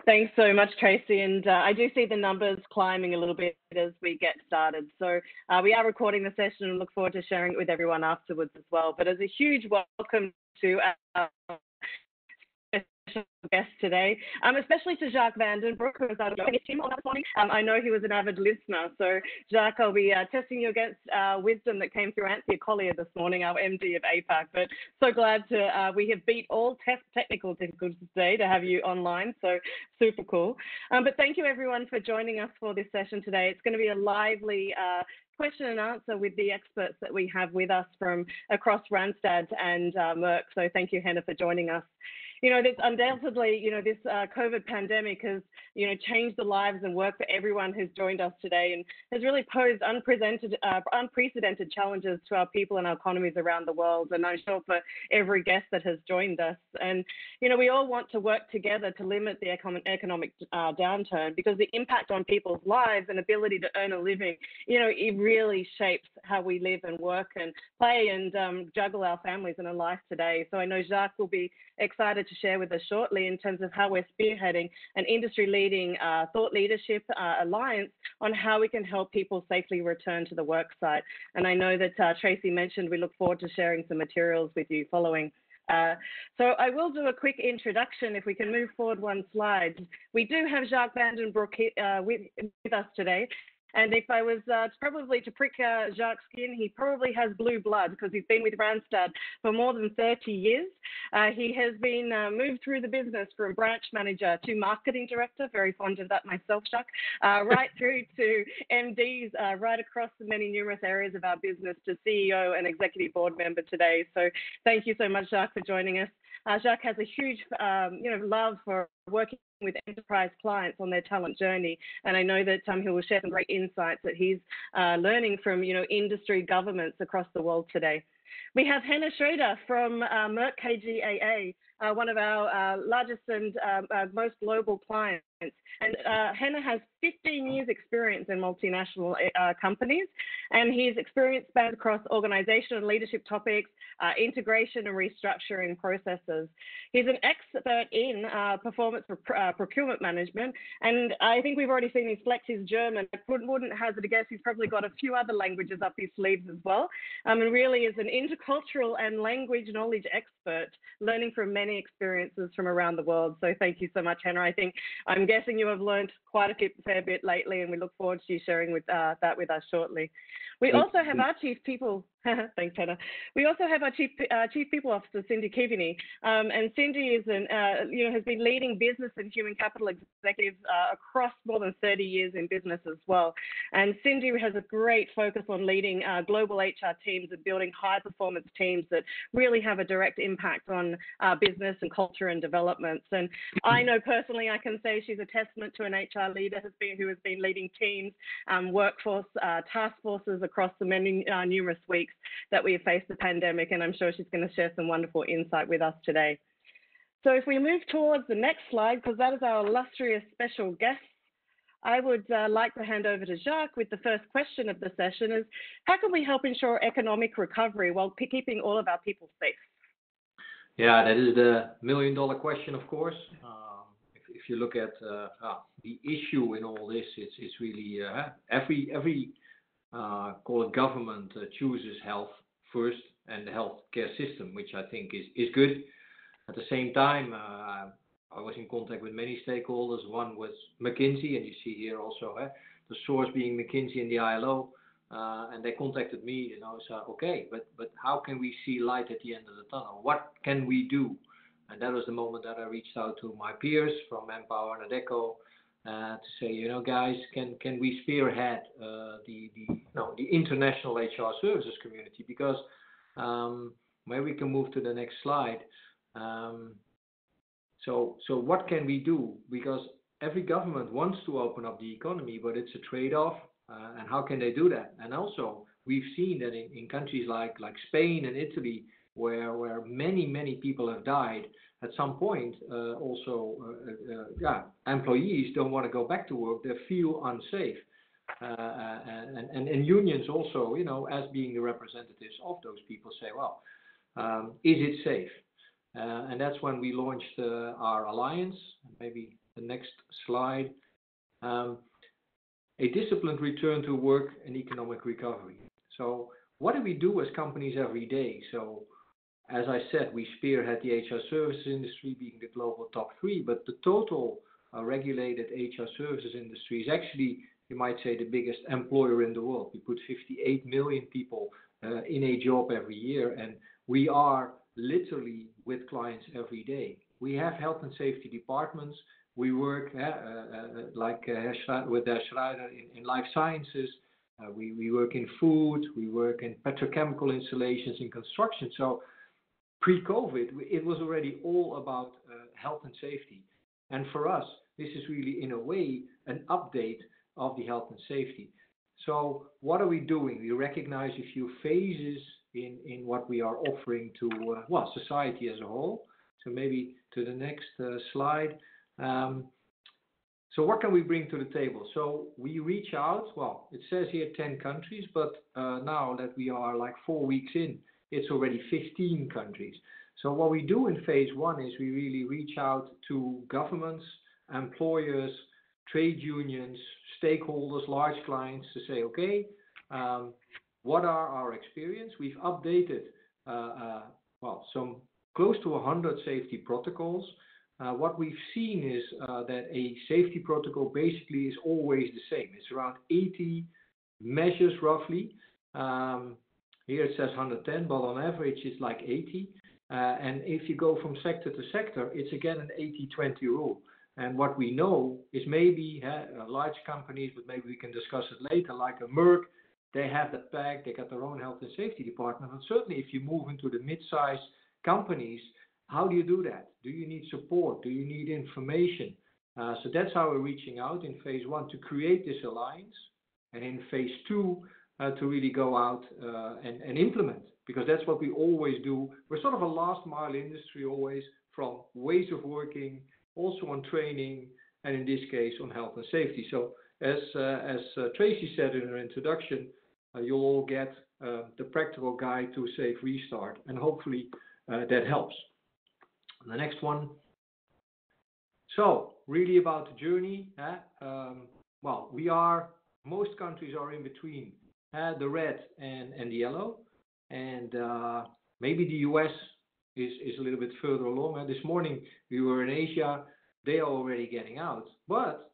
Thanks so much, Tracy. And I do see the numbers climbing a little bit as we get started. So we are recording the session and look forward to sharing it with everyone afterwards as well. But as a huge welcome to our guest today, especially to Jacques van den Broek, who was our team on this morning. I know he was an avid listener. So Jacques, I'll be testing you against wisdom that came through Anthea Collier this morning, our MD of APAC. But so glad to, we have beat all technical difficulties today to have you online. So super cool. But thank you everyone for joining us for this session today. It's going to be a lively question and answer with the experts that we have with us from across Randstad and Merck. So thank you, Henner, for joining us. You know, this undoubtedly, you know, this COVID pandemic has, you know, changed the lives and work for everyone who's joined us today, and has really posed unprecedented challenges to our people and our economies around the world. And I'm sure for every guest that has joined us. And, you know, we all want to work together to limit the economic downturn, because the impact on people's lives and ability to earn a living, you know, it really shapes how we live and work and play and juggle our families in a life today. So I know Jacques will be excited to share with us shortly in terms of how we're spearheading an industry-leading thought leadership alliance on how we can help people safely return to the work site. And I know that Tracy mentioned we look forward to sharing some materials with you following. So I will do a quick introduction if we can move forward one slide. We do have Jacques van den Broek with us today. And if I was probably to prick Jacques' skin, he probably has blue blood because he's been with Randstad for more than 30 years. He has been moved through the business from branch manager to marketing director, very fond of that myself, Jacques, right through to MDs, right across the many numerous areas of our business to CEO and executive board member today. So thank you so much, Jacques, for joining us. Jacques has a huge love for working with enterprise clients on their talent journey, and I know that he will share some great insights that he's learning from industry governments across the world today. We have Henner Shcrader from Merck KGaA, one of our largest and most global clients. And Henner has 15 years experience in multinational companies, and his experience spans across organizational and leadership topics, integration and restructuring processes. He's an expert in performance procurement management, and I think we've already seen his flex his German. I wouldn't hazard a guess, he's probably got a few other languages up his sleeves as well, and really is an intercultural and language knowledge expert, learning from many experiences from around the world. So thank you so much, Henner. I'm guessing you have learned quite a fair bit lately, and we look forward to you sharing with that with us shortly. We also have our chief people. Thanks, Henner. We also have our chief people officer, Keaveney, and Cindy is has been leading business and human capital executives across more than 30 years in business as well. And Cindy has a great focus on leading global HR teams and building high performance teams that really have a direct impact on business and culture and developments. And I know personally, I can say she's a testament to an HR leader who has been leading teams, workforce, task forces across the many numerous weeks that we have faced the pandemic, and I'm sure she's going to share some wonderful insight with us today. So if we move towards the next slide, because that is our illustrious special guest, I would like to hand over to Jacques with the first question of the session is, how can we help ensure economic recovery while keeping all of our people safe? Yeah, that is the million-dollar question, of course. If you look at the issue in all this, it's really every call it government chooses health first and the healthcare system, which I think is good. At the same time, I was in contact with many stakeholders. One was McKinsey, and you see here also the source being McKinsey and the ILO, and they contacted me, said, okay, but how can we see light at the end of the tunnel? What can we do? And that was the moment that I reached out to my peers from Manpower and Adecco, to say, guys, can we spearhead the international HR services community? Because maybe we can move to the next slide. So what can we do? Because every government wants to open up the economy, but it's a trade-off. And how can they do that? And also, we've seen that in countries like Spain and Italy, where many people have died, at some point employees don't want to go back to work. They feel unsafe. And unions also, as being the representatives of those people, say, well, is it safe? And that's when we launched our alliance. Maybe the next slide. A disciplined return to work and economic recovery. So what do we do as companies every day? So as I said, we spearhead the HR services industry, being the global top 3, but the total regulated HR services industry is actually, you might say, the biggest employer in the world. We put 58 million people in a job every year, and we are literally with clients every day. We have health and safety departments. We work with Shcrader in life sciences. We work in food. We work in petrochemical installations in construction. So pre-COVID, it was already all about health and safety. And for us, this is really, in a way, an update of the health and safety. So what are we doing? We recognize a few phases in what we are offering to society as a whole. So maybe to the next slide. So what can we bring to the table? So we reach out, it says here 10 countries, but now that we are like 4 weeks in, it's already 15 countries. So what we do in phase 1 is we really reach out to governments, employers, trade unions, stakeholders, large clients to say, okay, what are our experience? We've updated some close to 100 safety protocols. What we've seen is that a safety protocol basically is always the same. It's around 80 measures roughly. Here it says 110, but on average it's like 80. And if you go from sector to sector, it's again an 80-20 rule. And what we know is maybe large companies, but maybe we can discuss it later, like a Merck, they have that bag, they got their own health and safety department. And certainly if you move into the mid-sized companies, how do you do that? Do you need support? Do you need information? So that's how we're reaching out in phase 1 to create this alliance. And in phase 2, to really go out and implement, because that's what we always do. We're sort of a last mile industry always, from ways of working, also on training, and in this case on health and safety. So as Tracy said in her introduction, you'll all get the practical guide to a safe restart, and hopefully that helps. The next one. So really about the journey. Most countries are in between the red and the yellow, and maybe the US is a little bit further along. This morning we were in Asia. They are already getting out, but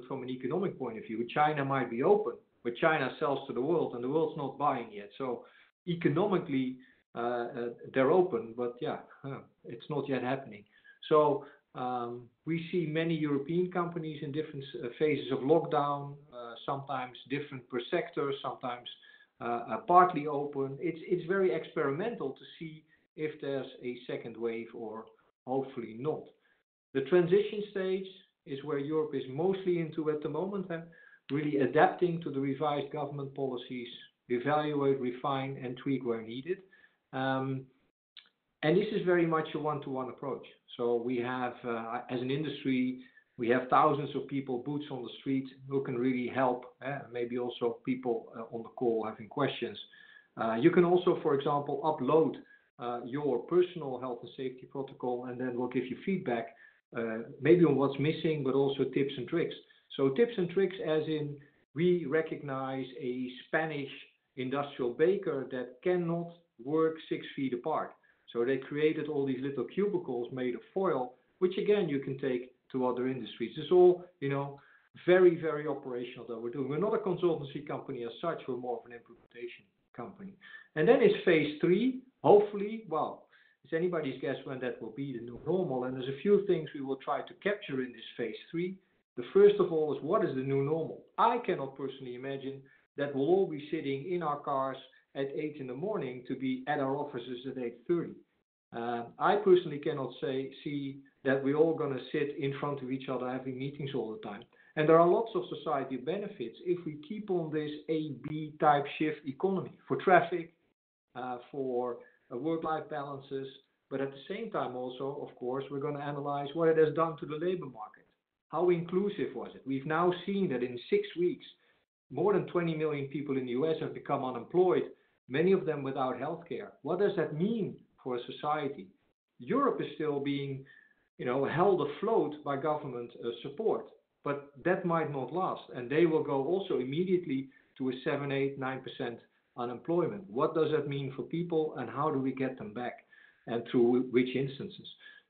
from an economic point of view, China might be open, but China sells to the world and the world's not buying yet. So economically they're open, but it's not yet happening. So we see many European companies in different phases of lockdown, sometimes different per sector, sometimes partly open. It's very experimental to see if there's a second wave or hopefully not. The transition stage is where Europe is mostly into at the moment, really adapting to the revised government policies, evaluate, refine, and tweak where needed. And this is very much a one-to-one approach. So we have, as an industry, we have thousands of people, boots on the street, who can really help. Maybe also people on the call having questions. You can also, for example, upload your personal health and safety protocol, and then we'll give you feedback, maybe on what's missing, but also tips and tricks. So tips and tricks as in, we recognize a Spanish industrial baker that cannot work 6 feet apart. So they created all these little cubicles made of foil, which again you can take to other industries. It's all, very, very operational that we're doing. We're not a consultancy company as such, we're more of an implementation company. And then it's phase 3, hopefully, it's anybody's guess when that will be, the new normal. And there's a few things we will try to capture in this phase 3. The first of all is, what is the new normal? I cannot personally imagine that we'll all be sitting in our cars at 8 in the morning to be at our offices at 8:30. I personally cannot see that we're all going to sit in front of each other having meetings all the time. And there are lots of society benefits if we keep on this A-B type shift economy for traffic, for work-life balances, but at the same time also, of course, we're going to analyze what it has done to the labor market. How inclusive was it? We've now seen that in 6 weeks, more than 20 million people in the US have become unemployed, many of them without health care. What does that mean for a society? Europe is still being held afloat by government support. But that might not last, and they will go also immediately to a 7, 8, 9% unemployment. What does that mean for people, and how do we get them back, and through which instances?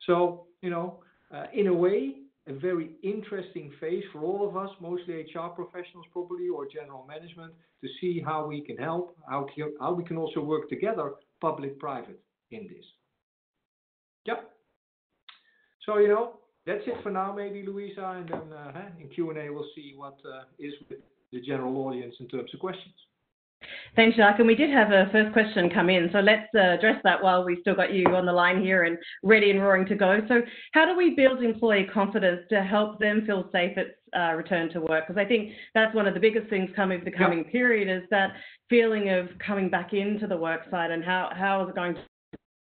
So, in a way, a very interesting phase for all of us, mostly HR professionals probably, or general management, to see how we can help, how we can also work together, public-private, in this. Yeah. So, that's it for now, maybe, Louisa, and then in Q&A we'll see what is with the general audience in terms of questions. Thanks, Jacques. And we did have a first question come in, so let's address that while we've still got you on the line here and ready and roaring to go. So how do we build employee confidence to help them feel safe at return to work? Because I think that's one of the biggest things coming the coming period, is that feeling of coming back into the work site, and how is it going to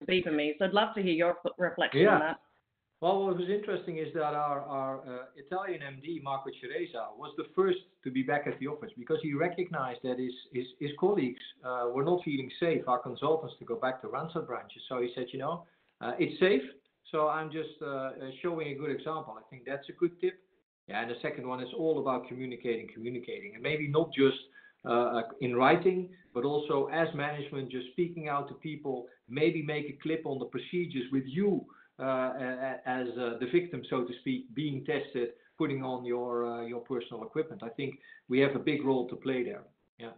be for me? So I'd love to hear your reflection on that. Well, what was interesting is that our Italian MD, Marco Ceresa, was the first to be back at the office, because he recognized that his colleagues were not feeling safe, our consultants, to go back to Randstad branches. So he said, it's safe, so I'm just showing a good example. I think that's a good tip. Yeah, and the second one is all about communicating, and maybe not just in writing, but also as management, just speaking out to people, maybe make a clip on the procedures with you, as the victim, so to speak, being tested, putting on your personal equipment. I think we have a big role to play there. Yeah.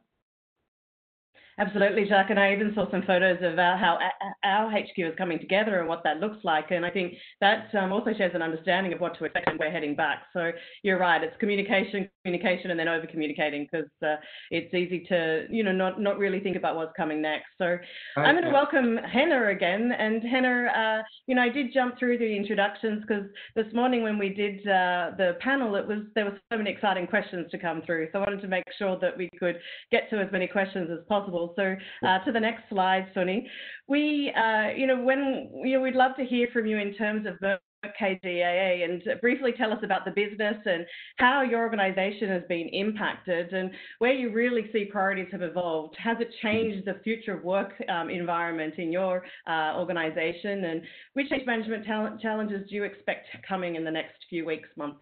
Absolutely, Jacques, and I even saw some photos of how our HQ is coming together and what that looks like, and I think that also shows an understanding of what to expect when we're heading back. So you're right, it's communication, and then over-communicating, because it's easy to, not really think about what's coming next. So I'm going to welcome Henner again, and Henner, I did jump through the introductions, because this morning when we did the panel, there were so many exciting questions to come through, so I wanted to make sure that we could get to as many questions as possible. So to the next slide, Sunny. We'd love to hear from you in terms of Merck KGaA, and briefly tell us about the business and how your organisation has been impacted, and where you really see priorities have evolved. Has it changed the future of work environment in your organisation, and which change management challenges do you expect coming in the next few weeks, months?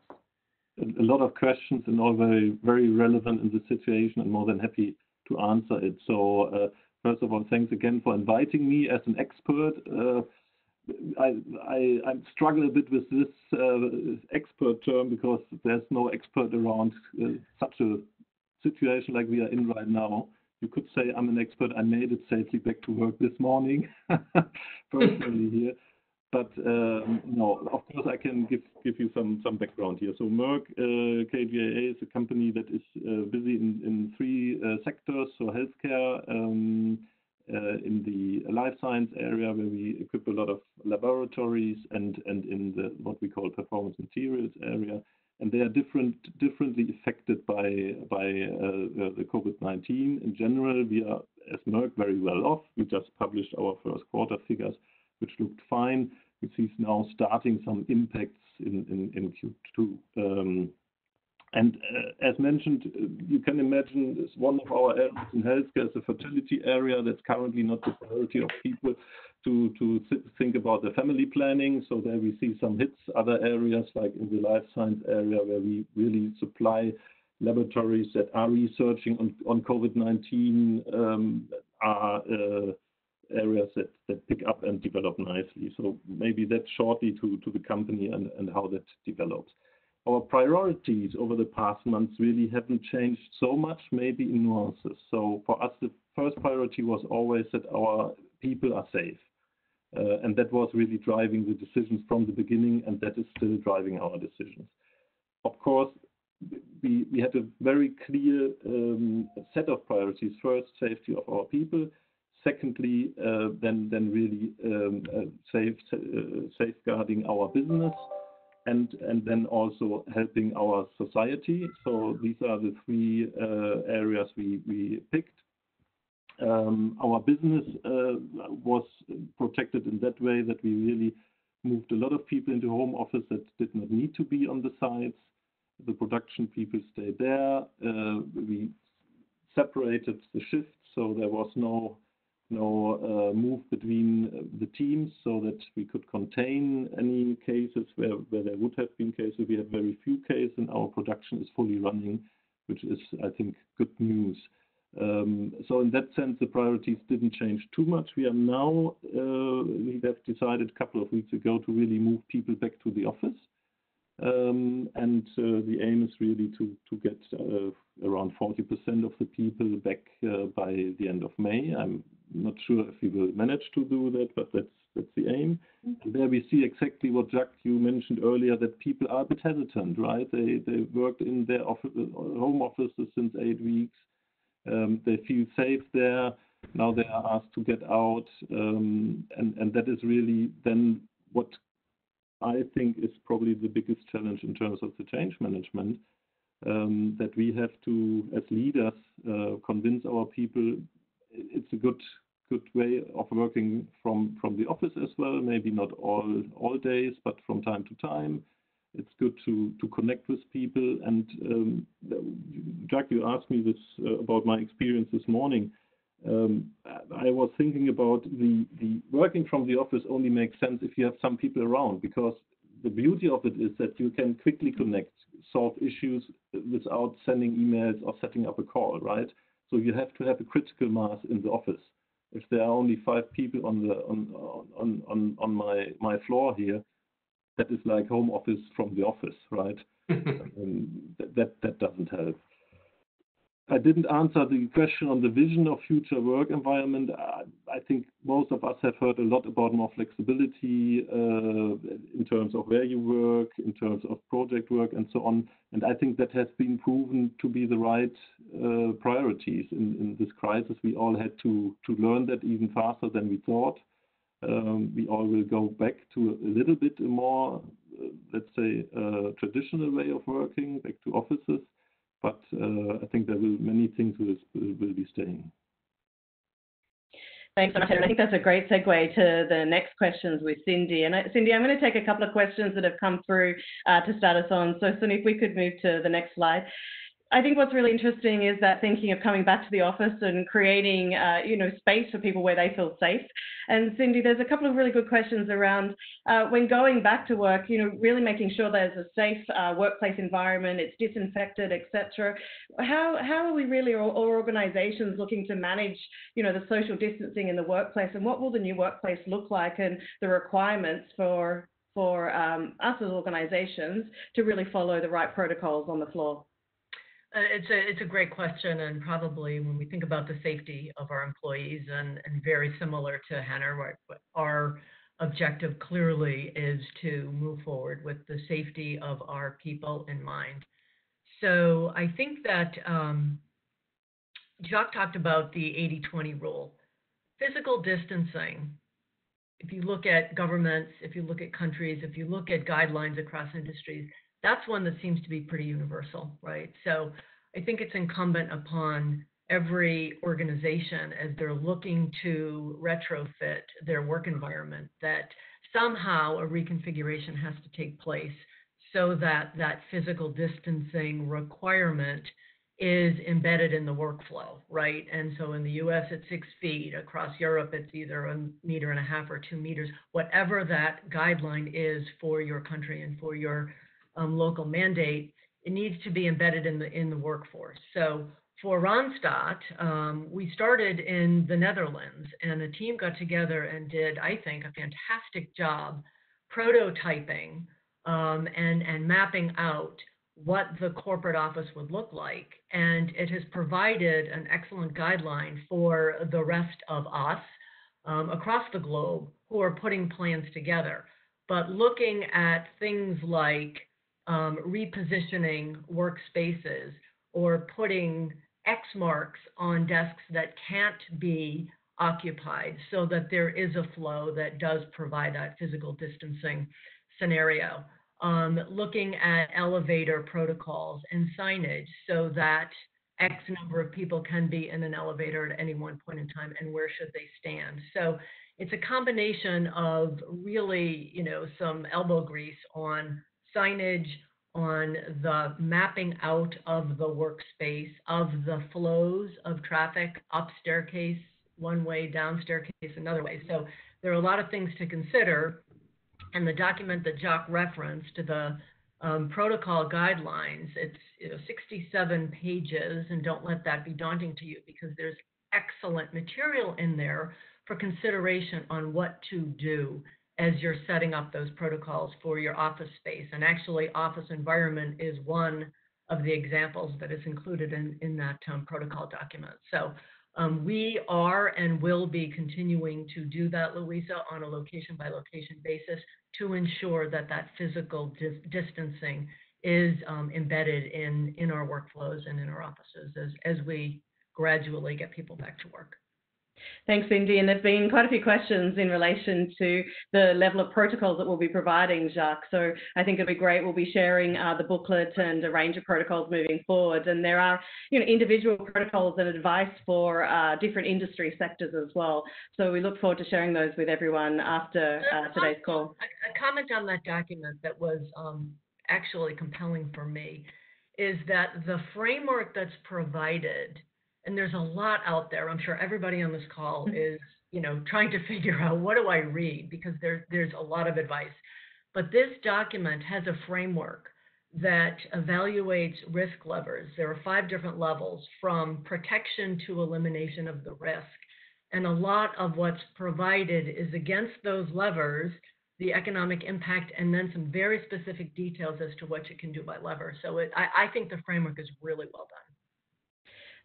A lot of questions, and all very, very relevant in the situation, and more than happy to answer it. So first of all, thanks again for inviting me as an expert. I struggle a bit with this expert term, because there's no expert around such a situation like we are in right now. You could say I'm an expert. I made it safely back to work this morning, personally here. But no, of course I can give you some background here. So Merck KGaA is a company that is busy in three sectors. So healthcare, in the life science area, where we equip a lot of laboratories, and in the what we call performance materials area. And they are differently affected by the COVID-19. In general, we are, as Merck, very well off. We just published our first quarter figures, which looked fine. We see now starting some impacts in Q2. And as mentioned, you can imagine it's one of our areas in healthcare is the fertility area. That's currently not the priority of people to think about the family planning. So there we see some hits. Other areas, like in the life science area, where we really supply laboratories that are researching on COVID-19, are areas that pick up and develop nicely. So maybe that's shortly to the company and how that develops. Our priorities over the past months really haven't changed so much, maybe in nuances. So for us, the first priority was always that our people are safe. And that was really driving the decisions from the beginning, and that is still driving our decisions. Of course, we had a very clear set of priorities. First, safety of our people. Secondly, then really safeguarding our business, and then also helping our society. So these are the three areas we picked. Our business was protected in that way that we really moved a lot of people into home office that did not need to be on the sites. The production people stayed there. We separated the shifts, so there was no move between the teams so that we could contain any cases where there would have been cases. We have very few cases, and our production is fully running, which is, I think, good news. So in that sense, the priorities didn't change too much. We are now, we have decided a couple of weeks ago to really move people back to the office. And the aim is really to get around 40% of the people back by the end of May. I'm not sure if we will manage to do that, but that's the aim. And there we see exactly what Jacques, you mentioned earlier, that people are a bit hesitant, right? They worked in their home offices since 8 weeks. They feel safe there. Now they are asked to get out, and that is really then what I think is probably the biggest challenge in terms of the change management, that we have to, as leaders, convince our people it's a good way of working from the office as well. Maybe not all days, but from time to time. It's good to connect with people. And Jacques, you asked me this about my experience this morning. I was thinking about the working from the office only makes sense if you have some people around, because the beauty of it is that you can quickly connect, solve issues without sending emails or setting up a call, right? So you have to have a critical mass in the office. If there are only 5 people on my floor here, that is like home office from the office, right? That doesn't help. I didn't answer the question on the vision of future work environment. I think most of us have heard a lot about more flexibility in terms of where you work, in terms of project work, and so on. And I think that has been proven to be the right priorities in this crisis. We all had to learn that even faster than we thought. We all will go back to a little bit more, let's say, traditional way of working, back to offices. But I think many things will be staying. Thanks so much, Henner. I think that's a great segue to the next questions with Cindy. And Cindy, I'm going to take a couple of questions that have come through to start us on. So, Cindy, if we could move to the next slide. I think what's really interesting is that thinking of coming back to the office and creating, space for people where they feel safe. And Cindy, there's a couple of really good questions around when going back to work, really making sure there's a safe workplace environment, it's disinfected, etc. How are we really, or organizations, looking to manage, the social distancing in the workplace, and what will the new workplace look like, and the requirements for us as organizations to really follow the right protocols on the floor? It's a great question, and probably when we think about the safety of our employees, and very similar to Henner, our objective clearly is to move forward with the safety of our people in mind. So I think that Jacques talked about the 80-20 rule. Physical distancing, if you look at governments, if you look at countries, if you look at guidelines across industries, that's one that seems to be pretty universal, right? So I think it's incumbent upon every organization, as they're looking to retrofit their work environment, that somehow a reconfiguration has to take place so that that physical distancing requirement is embedded in the workflow, right? And so in the US, it's 6 feet. Across Europe, it's either 1.5 meters or 2 meters, whatever that guideline is for your country and for your local mandate. It needs to be embedded in the workforce. So for Randstad, we started in the Netherlands, and a team got together and did, I think, a fantastic job prototyping and mapping out what the corporate office would look like. And it has provided an excellent guideline for the rest of us across the globe who are putting plans together. But looking at things like repositioning workspaces, or putting X marks on desks that can't be occupied, so that there is a flow that does provide that physical distancing scenario. Looking at elevator protocols and signage so that X number of people can be in an elevator at any one point in time, and where should they stand. So it's a combination of really, some elbow grease on signage, on the mapping out of the workspace, of the flows of traffic up staircase, one way, down staircase another way. So there are a lot of things to consider. And the document that Jacques referenced, the protocol guidelines, it's 67 pages, and don't let that be daunting to you because there's excellent material in there for consideration on what to do as you're setting up those protocols for your office space. And actually, office environment is one of the examples that is included in that protocol document. So we are and will be continuing to do that, Louisa, on a location-by-location basis to ensure that that physical distancing is embedded in our workflows and in our offices as we gradually get people back to work. Thanks, Cindy. And there's been quite a few questions in relation to the level of protocols that we'll be providing, Jacques. So I think it'll be great. We'll be sharing the booklet and a range of protocols moving forward. And there are, individual protocols and advice for different industry sectors as well. So we look forward to sharing those with everyone after today's call. A comment on that document that was actually compelling for me is that the framework that's provided, and there's a lot out there. I'm sure everybody on this call is, trying to figure out what do I read because there's a lot of advice. But this document has a framework that evaluates risk levers. There are 5 different levels from protection to elimination of the risk. And a lot of what's provided is against those levers, the economic impact, and then some very specific details as to what you can do by lever. So I think the framework is really well done.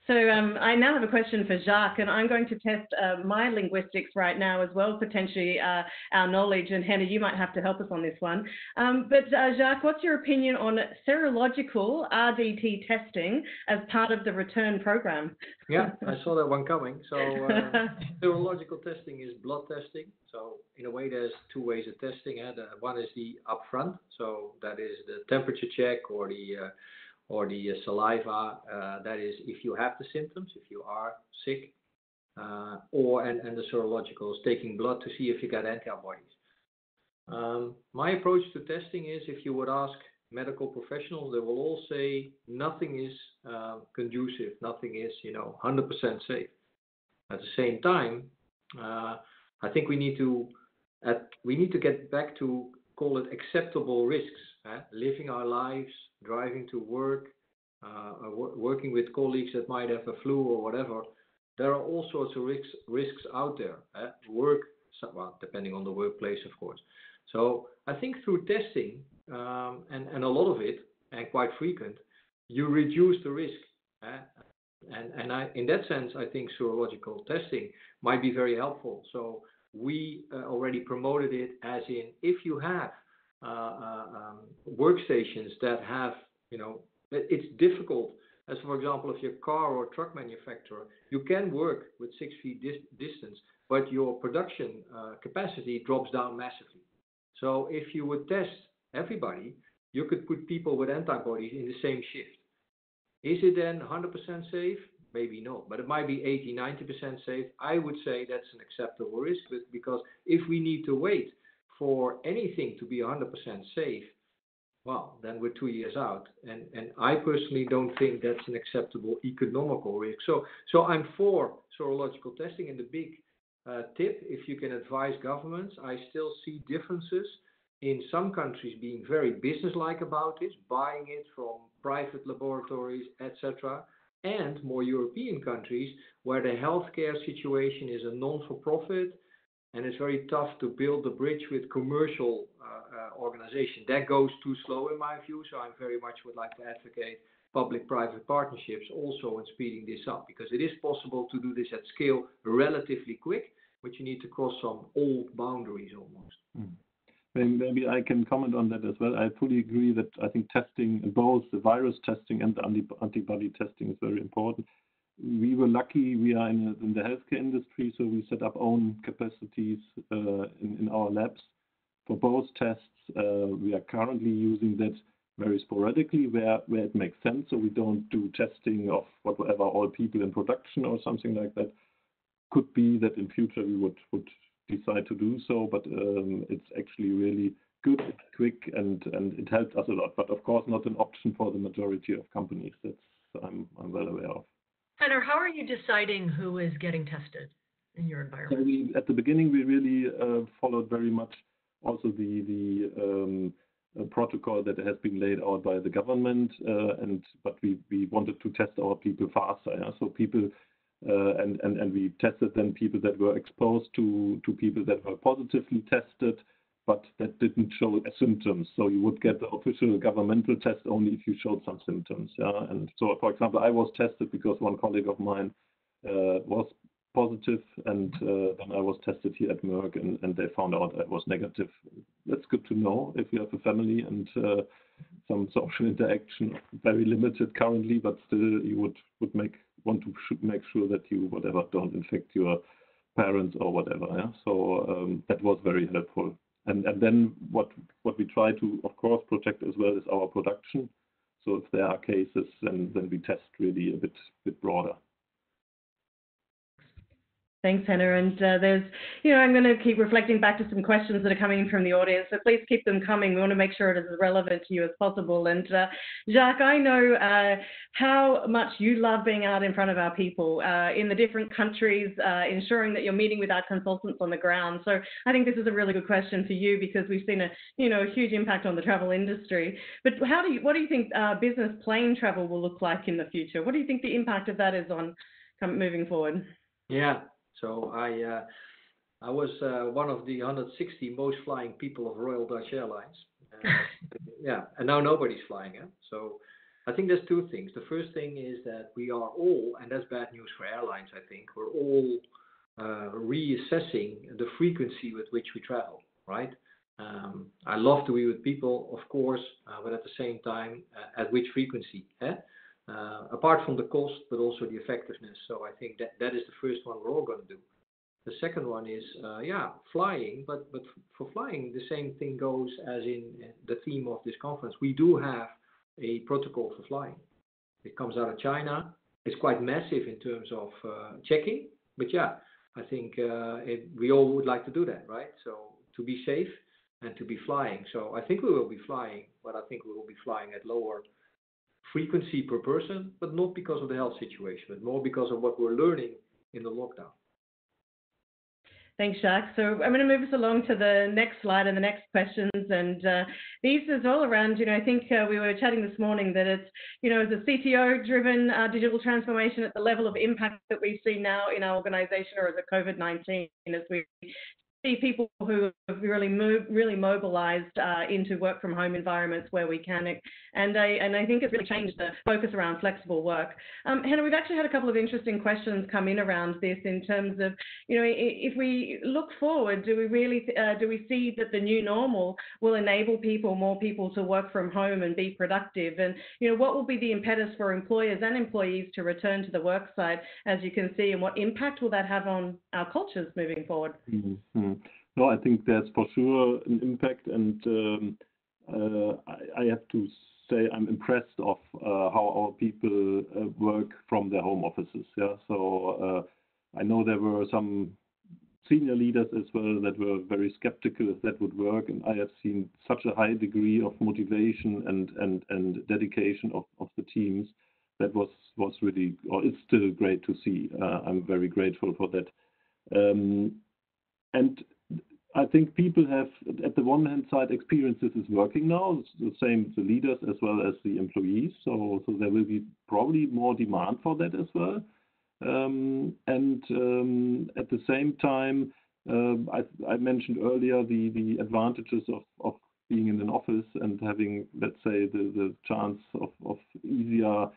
So I now have a question for Jacques, and I'm going to test my linguistics right now as well, potentially our knowledge. And Henner, you might have to help us on this one. But Jacques, what's your opinion on serological RDT testing as part of the return program? Yeah, I saw that one coming. So serological testing is blood testing. So in a way, there's 2 ways of testing. One is the upfront. So that is the temperature check or the saliva, that is if you have the symptoms, if you are sick, and the serological is taking blood to see if you got antibodies. My approach to testing is if you would ask medical professionals, they will all say nothing is conducive, nothing is 100% safe. At the same time, I think we need to get back to call it acceptable risks. Living our lives, driving to work, working with colleagues that might have a flu or whatever. There are all sorts of risks out there. Work, well, depending on the workplace, of course. So I think through testing, and a lot of it, and quite frequent, you reduce the risk. And in that sense, I think serological testing might be very helpful. So we already promoted it as in if you have workstations that have, it's difficult. As for example, if you're a car or truck manufacturer, you can work with 6 feet distance, but your production capacity drops down massively. So if you would test everybody, you could put people with antibodies in the same shift. Is it then 100% safe? Maybe not, but it might be 80-90% safe. I would say that's an acceptable risk because if we need to wait for anything to be 100% safe, well, then we're 2 years out. And I personally don't think that's an acceptable economical risk. So I'm for serological testing. And the big tip, if you can advise governments, I still see differences in some countries being very businesslike about this, buying it from private laboratories, etc., and more European countries where the healthcare situation is a non-for-profit, and it's very tough to build the bridge with commercial organization. That goes too slow in my view, so I very much would like to advocate public-private partnerships also in speeding this up, because it is possible to do this at scale relatively quick, but you need to cross some old boundaries almost. Maybe I can comment on that as well. I fully agree that I think testing, both the virus testing and the antibody testing, is very important. We were lucky, we are in the healthcare industry, so we set up own capacities in our labs for both tests. We are currently using that very sporadically where it makes sense, so we don't do testing of whatever all people in production or something like that. Could be that in future we would decide to do so, but it's actually really good, quick, and it helps us a lot. But of course, not an option for the majority of companies. That's I'm well aware of. Henner, how are you deciding who is getting tested? in your So environment? at the beginning, we really followed very much also the protocol that has been laid out by the government, but we wanted to test our people faster. Yeah? So people, and we tested then people that were exposed to people that were positively tested, but that didn't show symptoms. So you would get the official governmental test only if you showed some symptoms. Yeah? And so, for example, I was tested because one colleague of mine was positive, and then I was tested here at Merck, and they found out I was negative. That's good to know if you have a family and some social interaction, very limited currently, but still you would make sure that you don't infect your parents or whatever. Yeah? So that was very helpful. And then what we try to, of course, protect as well is our production. So if there are cases, then we test really a bit broader. Thanks, Henner. And there's, I'm going to keep reflecting back to some questions that are coming in from the audience. So please keep them coming. We want to make sure it is as relevant to you as possible. And Jacques, I know how much you love being out in front of our people in the different countries, ensuring that you're meeting with our consultants on the ground. So I think this is a really good question for you because we've seen a huge impact on the travel industry. But what do you think business plane travel will look like in the future? What do you think the impact of that is on moving forward? Yeah. So I was one of the 160 most flying people of Royal Dutch Airlines. Yeah, and now nobody's flying. So I think there's two things. The first thing is that we are all, and that's bad news for airlines, I think, we're all reassessing the frequency with which we travel, right? I love to be with people, of course, but at the same time, at which frequency? Apart from the cost, but also the effectiveness. So I think that is the first one we're all going to do. The second one is, flying, but for flying, the same thing goes as in the theme of this conference. We do have a protocol for flying. It comes out of China. It's quite massive in terms of checking, but yeah, I think we all would like to do that, right? So to be safe and to be flying. So I think we will be flying, but I think we will be flying at lower frequency per person, but not because of the health situation, but more because of what we're learning in the lockdown. Thanks, Jacques. So I'm going to move us along to the next slide and the next questions. And these is all around, I think we were chatting this morning that it's, as a CTO-driven digital transformation at the level of impact that we see now in our organization, or as a COVID-19, as we see people who have really mobilized into work from home environments where we can, and I think it's really changed the focus around flexible work. Henner, we've actually had a couple of interesting questions come in around this in terms of, if we look forward, do we see that the new normal will enable more people to work from home and be productive, and what will be the impetus for employers and employees to return to the work site, as you can see, and what impact will that have on our cultures moving forward? Mm-hmm. No, I think there's for sure an impact, and I have to say I'm impressed of how our people work from their home offices. Yeah, so I know there were some senior leaders as well that were very skeptical if that would work, and I have seen such a high degree of motivation and dedication of the teams that was really, or it's still great to see. I'm very grateful for that. And I think people have, at the one hand side, experienced this is working now. It's the same the leaders as well as the employees. So there will be probably more demand for that as well. And at the same time, I mentioned earlier the advantages of being in an office and having, let's say, the chance of easier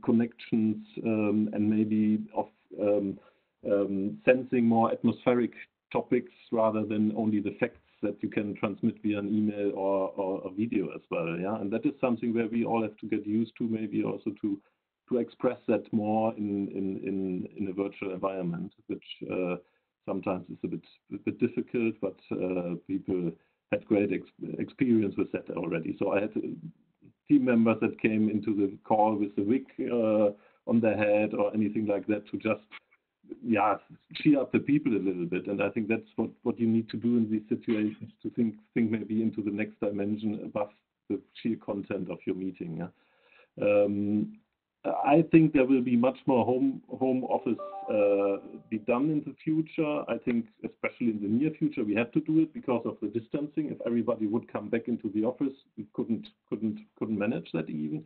connections and maybe of sensing more atmospheric topics rather than only the facts that you can transmit via an email or a video as well. Yeah, and that is something where we all have to get used to, maybe also to express that more in a virtual environment, which sometimes is a bit difficult, but people had great experience with that already. So I had team members that came into the call with the wig on their head or anything like that to just cheer up the people a little bit. And I think that's what you need to do in these situations, to think maybe into the next dimension above the sheer content of your meeting. Yeah? I think there will be much more home office be done in the future. I think, especially in the near future, we have to do it because of the distancing. If everybody would come back into the office, we couldn't manage that even.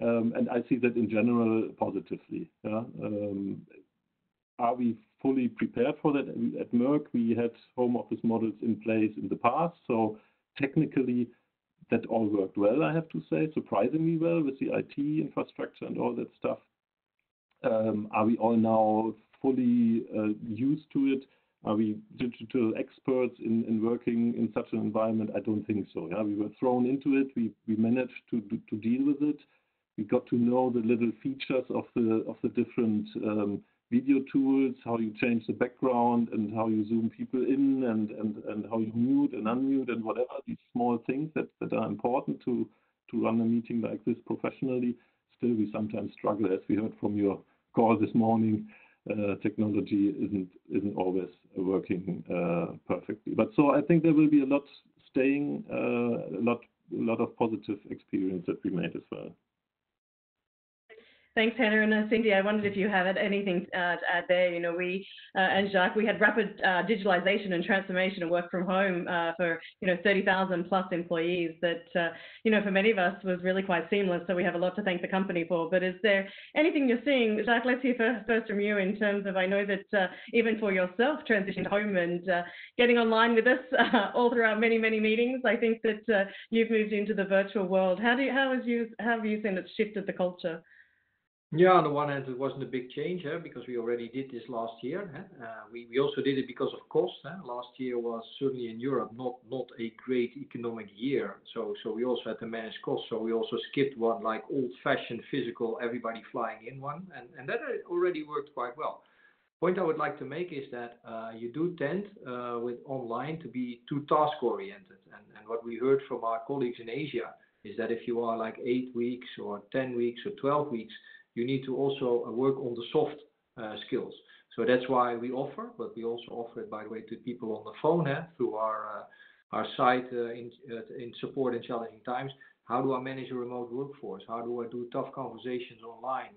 And I see that in general positively. Yeah? Are we fully prepared for that? At Merck, we had home office models in place in the past, so technically that all worked well, I have to say, surprisingly well with the IT infrastructure and all that stuff. Are we all now fully used to it? Are we digital experts in working in such an environment? I don't think so. Yeah, we were thrown into it. We managed to deal with it. We got to know the little features of the different video tools, how you change the background and how you zoom people in and how you mute and unmute and whatever, these small things that are important to run a meeting like this professionally. Still, we sometimes struggle, as we heard from your call this morning. Technology isn't always working perfectly. But so I think there will be a lot staying, a lot of positive experience that we made as well. Thanks, Henner. And Cindy, I wondered if you had anything to add there. You know, we and Jacques, we had rapid digitalization and transformation and work from home for 30,000 plus employees. That for many of us was really quite seamless. So we have a lot to thank the company for. But is there anything you're seeing, Jacques? Let's hear first from you in terms of, I know that even for yourself, transitioning home and getting online with us all throughout many meetings. I think that you've moved into the virtual world. How have you seen it shifted the culture? Yeah, on the one hand, it wasn't a big change because we already did this last year. We also did it because of cost. Last year was certainly in Europe not a great economic year, so we also had to manage costs. So we also skipped one like old-fashioned physical, everybody flying in one, and that already worked quite well. Point I would like to make is that you do tend with online to be too task-oriented, and what we heard from our colleagues in Asia is that if you are like 8 weeks or 10 weeks or 12 weeks, you need to also work on the soft skills. So that's why we offer, but we also offer it, by the way, to people on the phone through our site in support in challenging times. How do I manage a remote workforce? How do I do tough conversations online?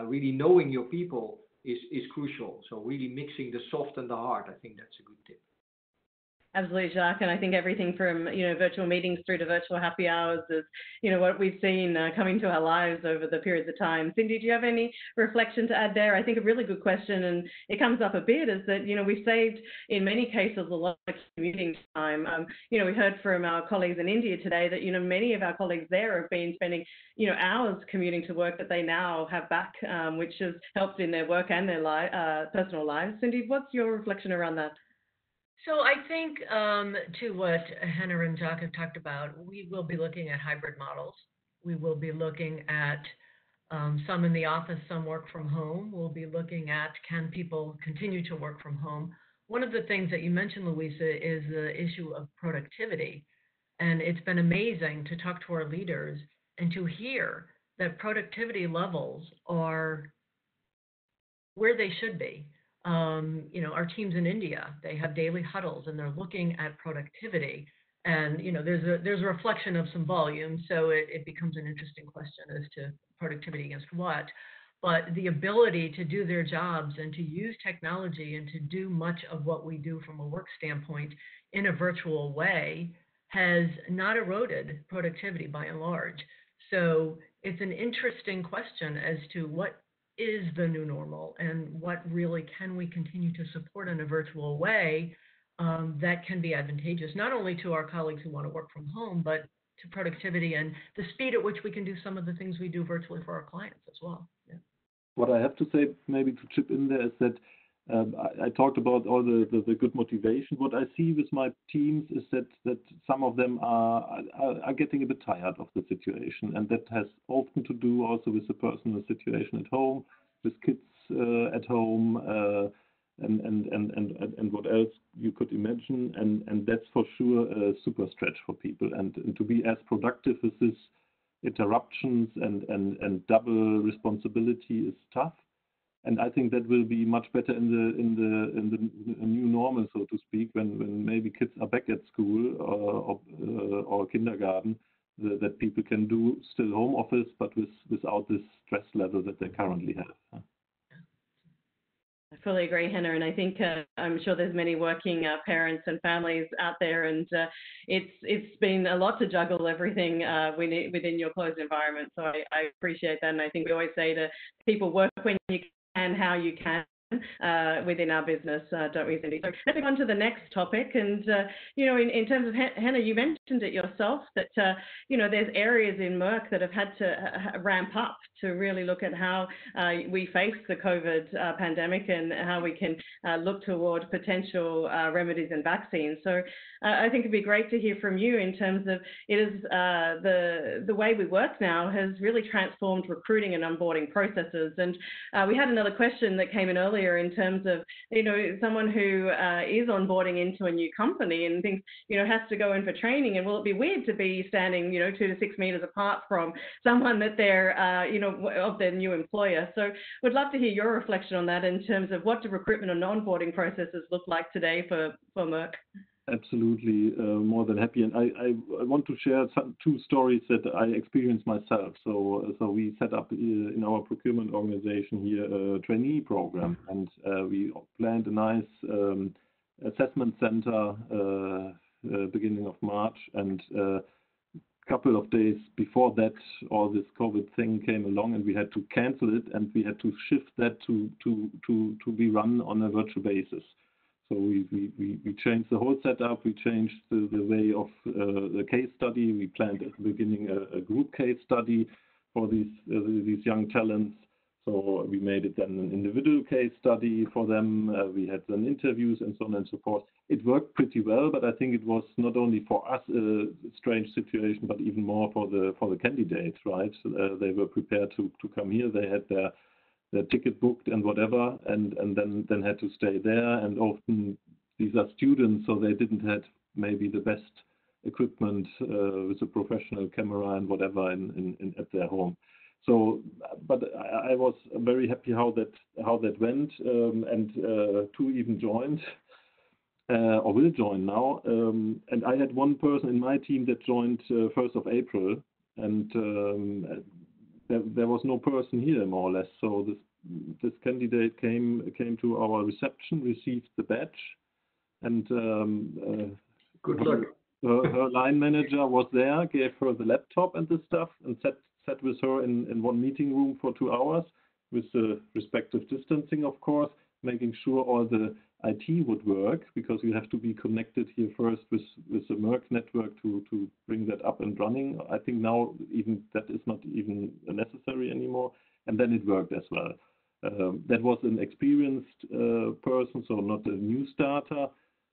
Really knowing your people is crucial. So really mixing the soft and the hard, I think that's a good tip. Absolutely, Jacques, and I think everything from virtual meetings through to virtual happy hours is what we've seen coming to our lives over the periods of time. Cindy, do you have any reflection to add there? I think a really good question, and it comes up a bit, is that we've saved in many cases a lot of commuting time. We heard from our colleagues in India today that many of our colleagues there have been spending hours commuting to work that they now have back, which has helped in their work and their personal lives. Cindy, what's your reflection around that? So I think to what Henner and Jacques have talked about, we will be looking at hybrid models. We will be looking at some in the office, some work from home. We'll be looking at, can people continue to work from home? One of the things that you mentioned, Louisa, is the issue of productivity. And it's been amazing to talk to our leaders and to hear that productivity levels are where they should be. Our teams in India, they have daily huddles and they're looking at productivity, and there's a reflection of some volume, so it becomes an interesting question as to productivity against what. But the ability to do their jobs and to use technology and to do much of what we do from a work standpoint in a virtual way has not eroded productivity by and large. So it's an interesting question as to what is the new normal and what really can we continue to support in a virtual way that can be advantageous, not only to our colleagues who want to work from home, but to productivity and the speed at which we can do some of the things we do virtually for our clients as well. Yeah. What I have to say, maybe to chip in there, is that I talked about all the good motivation. What I see with my teams is that some of them are getting a bit tired of the situation, and that has often to do also with the personal situation at home, with kids at home, and what else you could imagine, and that's for sure a super stretch for people, and to be as productive with this interruptions and double responsibility is tough. And I think that will be much better in the new normal, so to speak, when maybe kids are back at school or kindergarten, that people can do still home office, but without this stress level that they currently have. I fully agree, Henner, and I think I'm sure there's many working parents and families out there, and it's been a lot to juggle everything within your closed environment. So I appreciate that, and I think we always say to people, work when you can, how you can. Within our business, don't we, Cindy? So let's move on to the next topic. And, in terms of Henner, you mentioned it yourself that, there's areas in Merck that have had to ramp up to really look at how we face the COVID pandemic and how we can look toward potential remedies and vaccines. So I think it'd be great to hear from you in terms of it is the way we work now has really transformed recruiting and onboarding processes. And we had another question that came in earlier in terms of, someone who is onboarding into a new company and thinks, has to go in for training. And will it be weird to be standing, 2 to 6 meters apart from someone that they're, of their new employer? So would love to hear your reflection on that in terms of what do recruitment and onboarding processes look like today for Merck? Absolutely, more than happy. And I want to share two stories that I experienced myself. So we set up in our procurement organization here a trainee program, and we planned a nice assessment center beginning of March. And a couple of days before that, all this COVID thing came along, and we had to cancel it, and we had to shift that to be run on a virtual basis. So we changed the whole setup. We changed the way of the case study. We planned at the beginning a group case study for these young talents. So we made it then an individual case study for them. We had then interviews and so on and so forth. It worked pretty well, but I think it was not only for us a strange situation, but even more for the candidates, right? They were prepared to come here. They had their ticket booked and whatever, and then had to stay there. And often these are students, so they didn't have maybe the best equipment with a professional camera and whatever in at their home. So, but I was very happy how that went, and two even joined or will join now. And I had one person in my team that joined 1st of April, and there was no person here more or less. So this candidate came to our reception, received the badge, and good luck. Her line manager was there, gave her the laptop and the stuff, and sat with her in one meeting room for 2 hours with the respective distancing, of course, making sure all the IT would work, because you have to be connected here first with the Merck network to bring that up and running. I think now even that is not even necessary anymore, and then it worked as well. That was an experienced person, so not a new starter.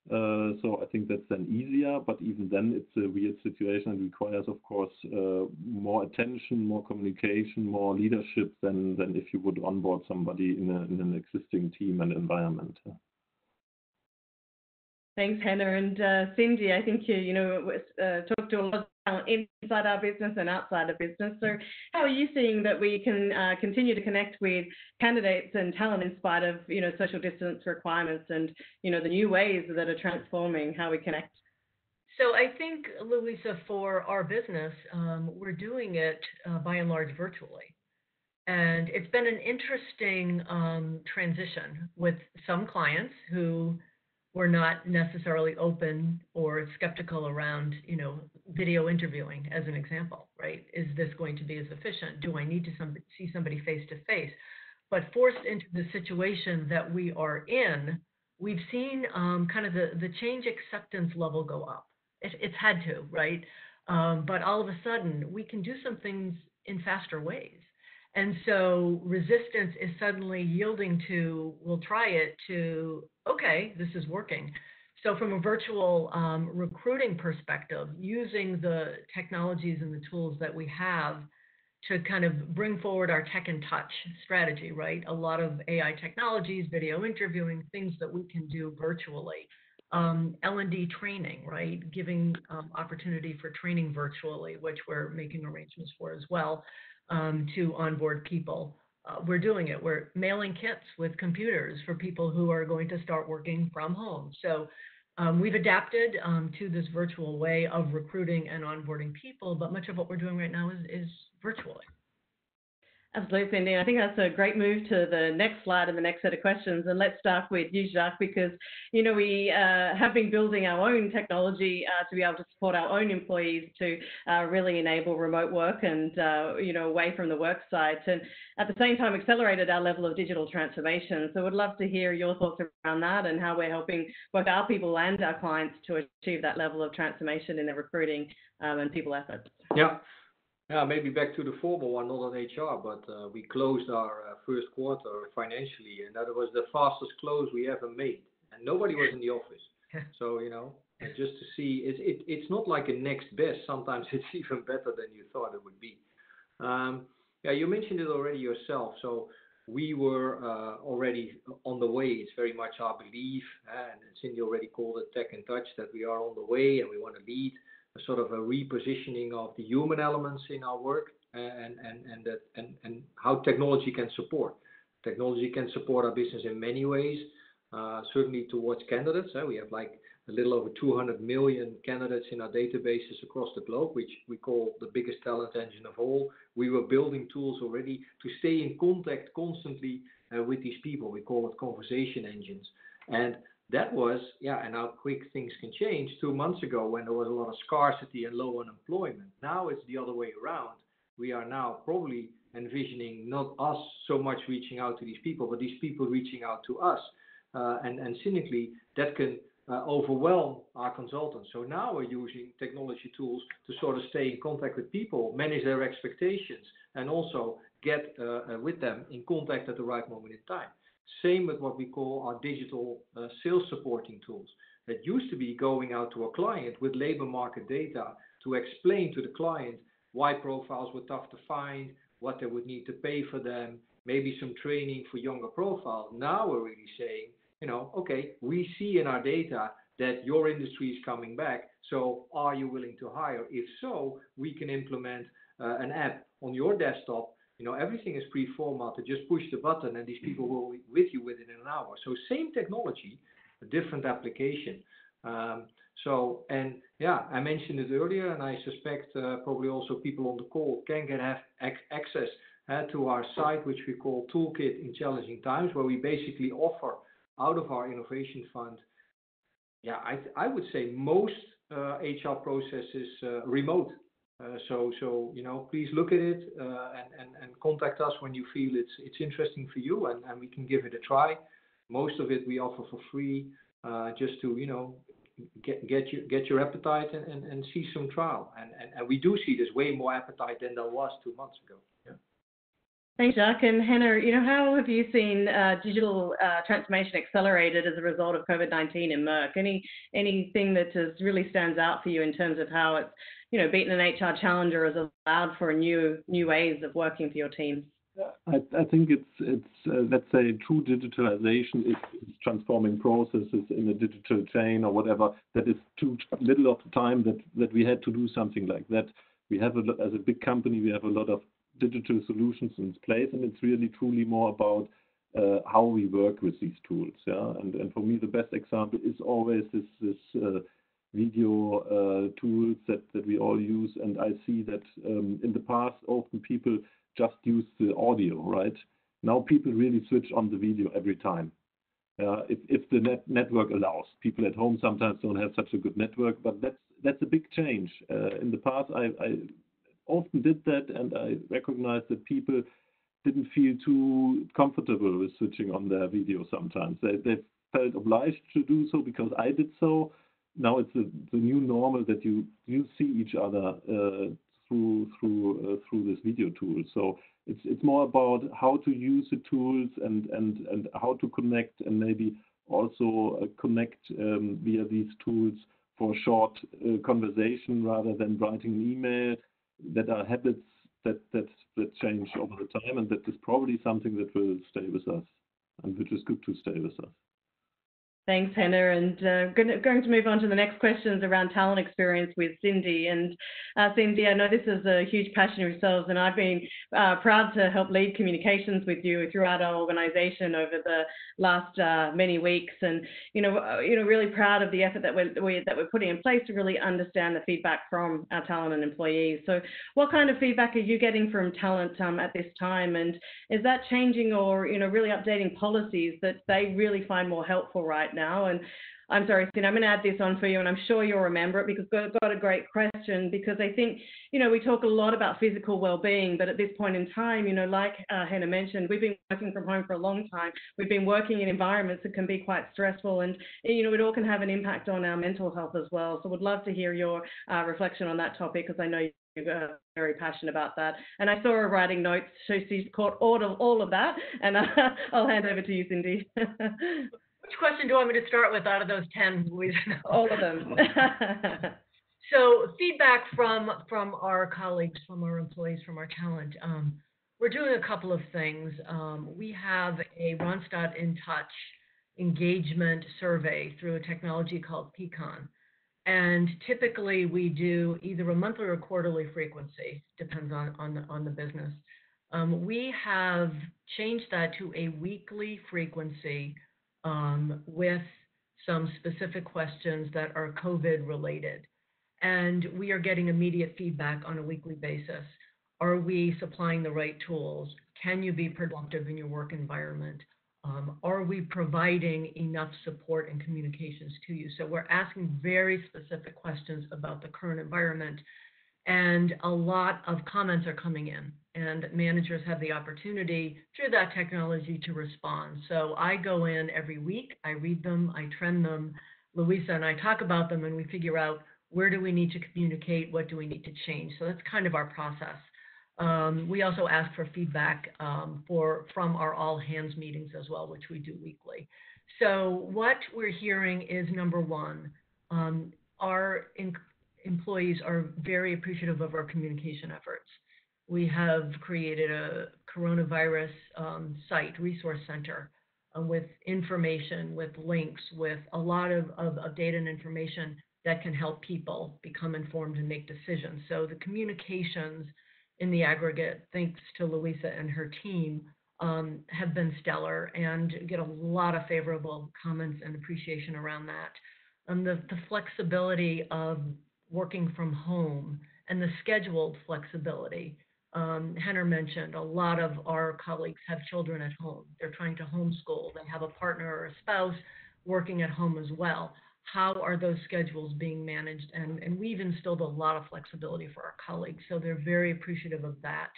So I think that's then easier, but even then it's a weird situation and requires, of course, more attention, more communication, more leadership than if you would onboard somebody in an existing team and environment. Thanks, Henner. And Cindy, I think you talked to a lot of talent inside our business and outside of business. So how are you seeing that we can continue to connect with candidates and talent in spite of, social distance requirements and, the new ways that are transforming how we connect? So I think, Louisa, for our business, we're doing it by and large virtually. And it's been an interesting transition with some clients who were not necessarily open or skeptical around, video interviewing, as an example, right? Is this going to be as efficient? Do I need to see somebody face to face? But forced into the situation that we are in, we've seen kind of the change acceptance level go up. It's had to, right? But all of a sudden, we can do some things in faster ways. And so resistance is suddenly yielding to, we'll try it, to, okay, this is working. So from a virtual recruiting perspective, using the technologies and the tools that we have to kind of bring forward our tech and touch strategy, right? A lot of AI technologies, video interviewing, things that we can do virtually. L&D training, right? Giving opportunity for training virtually, which we're making arrangements for as well. To onboard people. We're doing it. We're mailing kits with computers for people who are going to start working from home. So we've adapted to this virtual way of recruiting and onboarding people, but much of what we're doing right now is virtually. Absolutely, Cindy. I think that's a great move to the next slide and the next set of questions. And let's start with you, Jacques, because, we have been building our own technology to be able to support our own employees to really enable remote work and, away from the work site. And at the same time, accelerated our level of digital transformation. So we'd love to hear your thoughts around that and how we're helping both our people and our clients to achieve that level of transformation in their recruiting and people efforts. Yeah, maybe back to the formal one, not on HR, but we closed our first quarter financially, and that was the fastest close we ever made, and nobody was in the office. So, just to see, it's not like a next best. Sometimes it's even better than you thought it would be. You mentioned it already yourself. So we were already on the way. It's very much our belief, and Cindy already called it Tech and Touch, that we are on the way and we want to lead a sort of a repositioning of the human elements in our work, and how technology can support. Technology can support our business in many ways, certainly towards candidates. We have like a little over 200 million candidates in our databases across the globe, which we call the biggest talent engine of all. We were building tools already to stay in contact constantly with these people. We call it conversation engines. And that was, and how quick things can change. 2 months ago, when there was a lot of scarcity and low unemployment, now it's the other way around. We are now probably envisioning not us so much reaching out to these people, but these people reaching out to us. And cynically, that can overwhelm our consultants. So now we're using technology tools to sort of stay in contact with people, manage their expectations, and also get with them in contact at the right moment in time. Same with what we call our digital sales supporting tools. That used to be going out to a client with labor market data to explain to the client why profiles were tough to find, what they would need to pay for them, maybe some training for younger profiles. Now we're really saying, okay, we see in our data that your industry is coming back, so are you willing to hire? If so, we can implement an app on your desktop. Everything is pre-formatted. Just push the button and these people will be with you within an hour. So same technology, a different application. I mentioned it earlier, and I suspect probably also people on the call can have access to our site, which we call Toolkit in Challenging Times, where we basically offer out of our innovation fund, I would say most HR processes remote. So please look at it and contact us when you feel it's interesting for you, and we can give it a try. Most of it we offer for free, just to get your appetite and see some trial. And we do see there's way more appetite than there was 2 months ago. Yeah. Thanks, Jacques. And Henner, how have you seen digital transformation accelerated as a result of COVID-19 in Merck? Anything that really stands out for you in terms of how it's beaten an HR challenger has allowed for new ways of working for your teams? I think it's let's say true digitalization is transforming processes in a digital chain or whatever. That is too little of the time that we had to do something like that. We have as a big company, we have a lot of digital solutions in place, and it's really truly more about how we work with these tools. And for me, the best example is always this video tools that we all use. And I see that in the past, often people just use the audio, right? Now people really switch on the video every time. If the network allows. People at home sometimes don't have such a good network, but that's a big change. In the past, I often did that, and I recognized that people didn't feel too comfortable with switching on their video sometimes. They felt obliged to do so because I did so. Now it's the new normal that you see each other through this video tool. So it's more about how to use the tools and how to connect, and maybe also connect via these tools for short conversation rather than writing an email. That are habits that change over the time, and that is probably something that will stay with us, and which is good to stay with us. Thanks, Henner. And going to move on to the next questions around talent experience with Cindy. And Cindy, I know this is a huge passion of yourselves, and I've been proud to help lead communications with you throughout our organisation over the last many weeks. And really proud of the effort that we're putting in place to really understand the feedback from our talent and employees. So, what kind of feedback are you getting from talent at this time? And is that changing or really updating policies that they really find more helpful right now? And I'm sorry, Cindy, I'm going to add this on for you, and I'm sure you'll remember it because I've got a great question, because I think, we talk a lot about physical well-being, but at this point in time, like Henner mentioned, we've been working from home for a long time. We've been working in environments that can be quite stressful, and, it all can have an impact on our mental health as well. So would love to hear your reflection on that topic, because I know you're very passionate about that. And I saw her writing notes, so she's caught all of that, and I'll hand over to you, Cindy. Which question do you want me to start with out of those 10, Louise? All of them. So feedback from our colleagues, from our employees, from our talent. We're doing a couple of things. We have a Randstad In Touch engagement survey through a technology called Peakon. And typically we do either a monthly or quarterly frequency, depends on the business. We have changed that to a weekly frequency with some specific questions that are COVID related. And we are getting immediate feedback on a weekly basis. Are we supplying the right tools? Can you be productive in your work environment? Are we providing enough support and communications to you? So we're asking very specific questions about the current environment, and a lot of comments are coming in, and managers have the opportunity through that technology to respond. So I go in every week, I read them, I trend them. Louisa and I talk about them, and we figure out where do we need to communicate, what do we need to change. So that's kind of our process. We also ask for feedback from our all hands meetings as well, which we do weekly. So what we're hearing is, number one, our employees are very appreciative of our communication efforts. We have created a coronavirus site, resource center, with information, with links, with a lot of data and information that can help people become informed and make decisions. So the communications in the aggregate, thanks to Louisa and her team, have been stellar, and get a lot of favorable comments and appreciation around that. The flexibility of working from home and the scheduled flexibility. Henner mentioned a lot of our colleagues have children at home. They're trying to homeschool. They have a partner or a spouse working at home as well. How are those schedules being managed? And we've instilled a lot of flexibility for our colleagues, so they're very appreciative of that.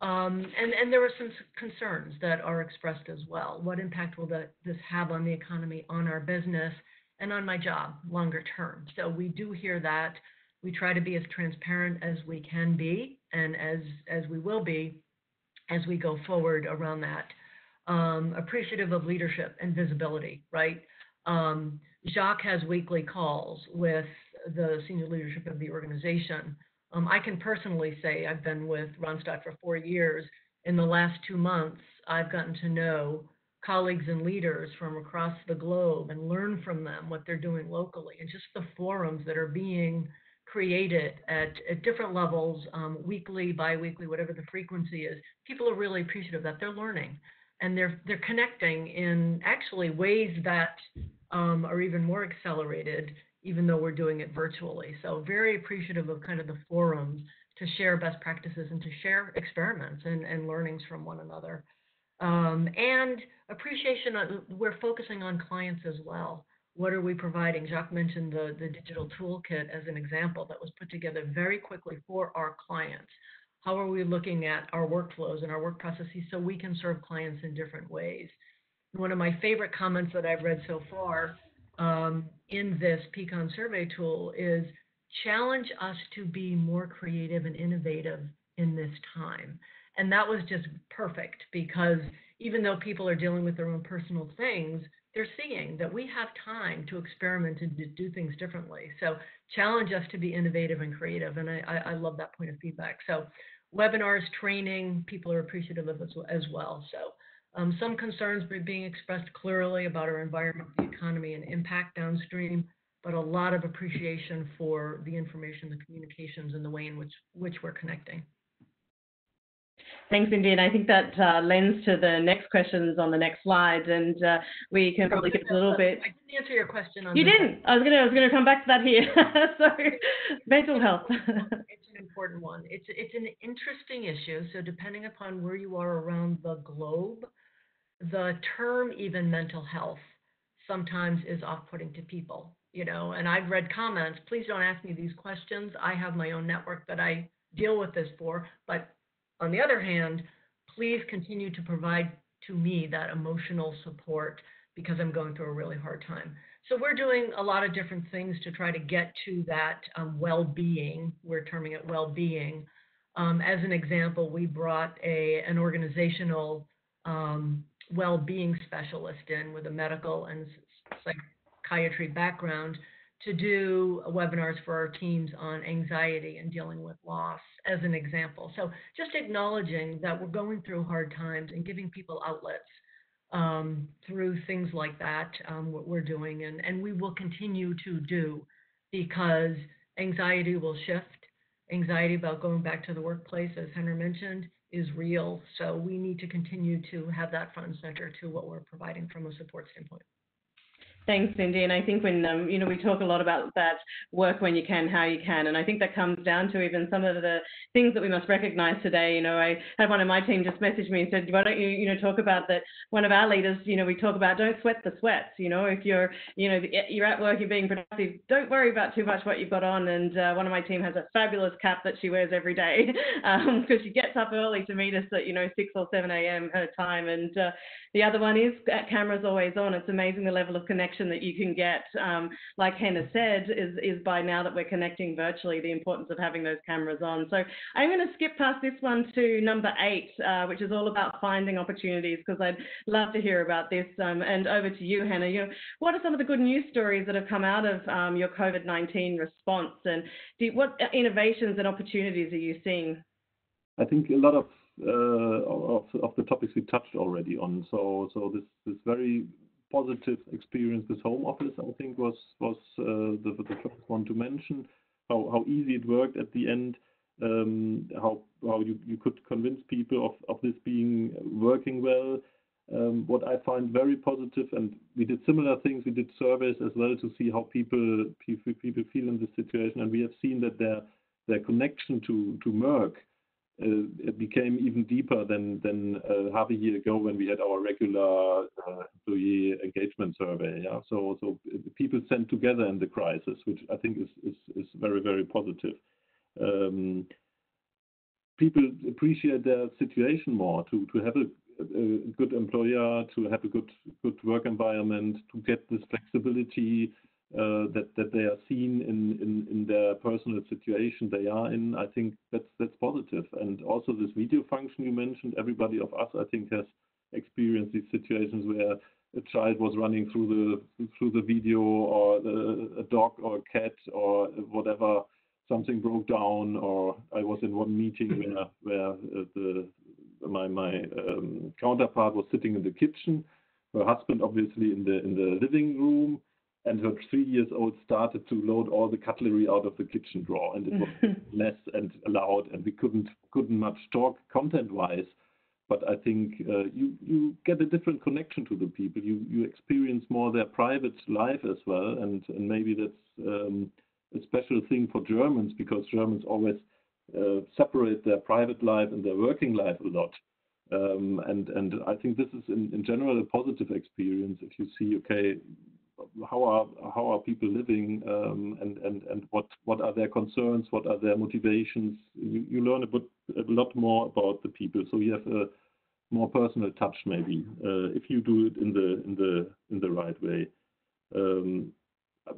And there are some concerns that are expressed as well. What impact will this have on the economy, on our business, and on my job longer term? So we do hear that. We try to be as transparent as we can be, and as we will be as we go forward around that. Appreciative of leadership and visibility, right? Jacques has weekly calls with the senior leadership of the organization. I can personally say I've been with Randstad for 4 years. In the last 2 months, I've gotten to know colleagues and leaders from across the globe and learn from them what they're doing locally, and just the forums that are being created at different levels, weekly, bi-weekly, whatever the frequency is. People are really appreciative that they're learning, and they're connecting in actually ways that are even more accelerated, even though we're doing it virtually. So very appreciative of kind of the forums to share best practices and to share experiments and learnings from one another. And appreciation, we're focusing on clients as well. What are we providing? Jacques mentioned the digital toolkit as an example that was put together very quickly for our clients. How are we looking at our workflows and our work processes so we can serve clients in different ways? One of my favorite comments that I've read so far in this Peakon survey tool is, challenge us to be more creative and innovative in this time. And that was just perfect, because even though people are dealing with their own personal things, they're seeing that we have time to experiment and to do things differently. So challenge us to be innovative and creative. And I love that point of feedback. So webinars, training, people are appreciative of as well. So Some concerns being expressed clearly about our environment, the economy, and impact downstream, but a lot of appreciation for the information, the communications, and the way in which we're connecting. Thanks, Indy. And I think that lends to the next questions on the next slide, and we can probably get a little bit. I didn't answer your question on. You didn't. I was gonna come back to that here. So, mental health. It's an important one. It's an interesting issue. So depending upon where you are around the globe, the term even mental health sometimes is off-putting to people. And I've read comments. Please don't ask me these questions. I have my own network that I deal with this for, but on the other hand, please continue to provide to me that emotional support because I'm going through a really hard time. So we're doing a lot of different things to try to get to that well-being. We're terming it well-being. As an example, we brought an organizational well-being specialist in with a medical and psychiatry background to do webinars for our teams on anxiety and dealing with loss, as an example. So just acknowledging that we're going through hard times and giving people outlets through things like that, what we're doing, and we will continue to do, because anxiety will shift. Anxiety about going back to the workplace, as Henner mentioned, is real. So we need to continue to have that front and center to what we're providing from a support standpoint. Thanks, Cindy. And I think when, we talk a lot about that work when you can, how you can. And I think that comes down to even some of the things that we must recognize today. I had one of my team just message me and said, why don't you, talk about that? One of our leaders, we talk about don't sweat the sweats. If you're, you're at work, you're being productive, don't worry about too much what you've got on. And one of my team has a fabulous cap that she wears every day because she gets up early to meet us at, 6 or 7 a.m. her time. And the other one is camera's always on. It's amazing the level of connection that you can get, like Henner said, is by now that we're connecting virtually, the importance of having those cameras on. So I'm going to skip past this one to number 8, which is all about finding opportunities, because I'd love to hear about this. And over to you, Henner. What are some of the good news stories that have come out of your COVID-19 response, and what innovations and opportunities are you seeing? I think a lot of the topics we touched already on. So this very positive experience with home office, I think, was the first one to mention. How easy it worked at the end. How you could convince people of this being working well. What I find very positive, and we did similar things. We did surveys as well to see how people feel in this situation, and we have seen that their connection to Merck it became even deeper than half a year ago when we had our regular employee engagement survey. Yeah, so people stand together in the crisis, which I think is very, very positive. People appreciate their situation more, to have a good employer, to have a good work environment, to get this flexibility that they are seen in their personal situation they are in. I think that's positive. And also this video function you mentioned, everybody of us, I think, has experienced these situations where a child was running through the video, or a dog or a cat or whatever, something broke down, or I was in one meeting where my counterpart was sitting in the kitchen, her husband obviously in the living room, and her 3-year-old started to load all the cutlery out of the kitchen drawer, and it was less and loud, and we couldn't much talk content-wise. But I think you get a different connection to the people. You experience more their private life as well, and maybe that's a special thing for Germans, because Germans always separate their private life and their working life a lot. And I think this is in general a positive experience. If you see, okay, how are people living, and what are their concerns, what are their motivations, you learn a lot more about the people. So you have a more personal touch, maybe, if you do it in the right way.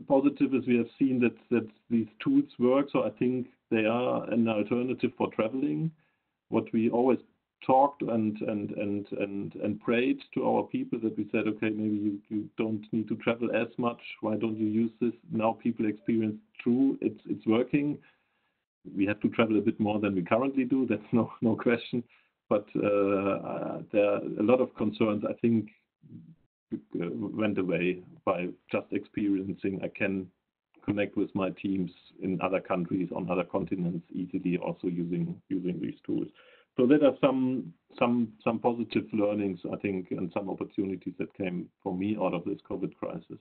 Positive is we have seen that these tools work, so I think they are an alternative for traveling. What we always talked and prayed to our people, that we said, okay, maybe you don't need to travel as much. Why don't you use this? Now people experience it's working. We have to travel a bit more than we currently do. That's no question. but there are a lot of concerns, I think, went away by just experiencing I can connect with my teams in other countries, on other continents easily, also using these tools. So there are some positive learnings, I think, and some opportunities that came for me out of this COVID crisis.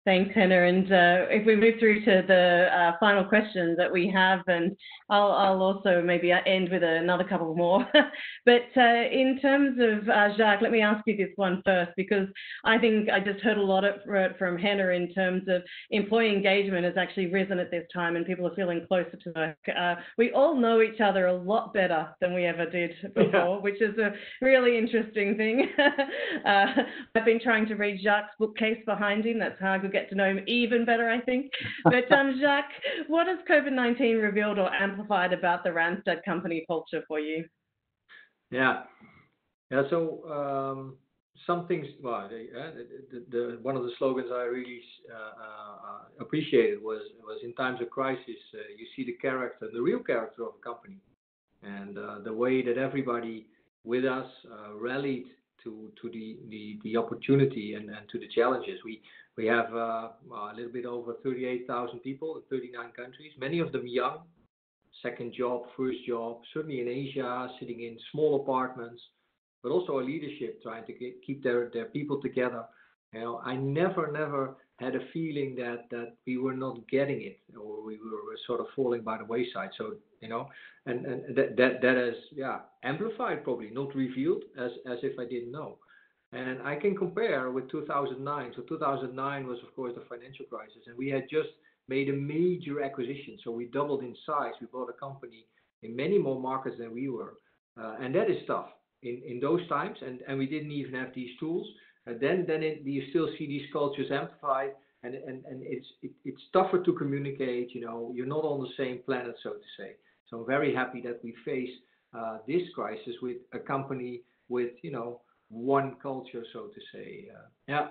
Thanks, Henner. And if we move through to the final question that we have, and I'll also maybe end with another couple more. But in terms of Jacques, let me ask you this one first, because I think I just heard a lot from Henner in terms of employee engagement has actually risen at this time, and people are feeling closer to work. We all know each other a lot better than we ever did before, which is a really interesting thing. I've been trying to read Jacques' bookcase behind him. That's how I could get to know him even better, I think. But Jacques, what has COVID-19 revealed or amplified about the Randstad company culture for you? Yeah. So some things. Well, one of the slogans I really appreciated was in times of crisis, you see the character, the real character of a company, and the way that everybody with us rallied to the opportunity and to the challenges. We have a little bit over 38,000 people in 39 countries, many of them young, second job, first job, certainly in Asia, sitting in small apartments, but also a leadership trying to keep their people together. I never had a feeling that we were not getting it, or we were sort of falling by the wayside. So, and that is, amplified, probably not revealed, as if I didn't know. And I can compare with 2009. So 2009 was, of course, the financial crisis, and we had just made a major acquisition. So we doubled in size. We bought a company in many more markets than we were. And that is tough in those times. And we didn't even have these tools. Then you still see these cultures amplified, and it's tougher to communicate. You're not on the same planet, so to say. So I'm very happy that we face this crisis with a company with, one culture, so to say. Yeah.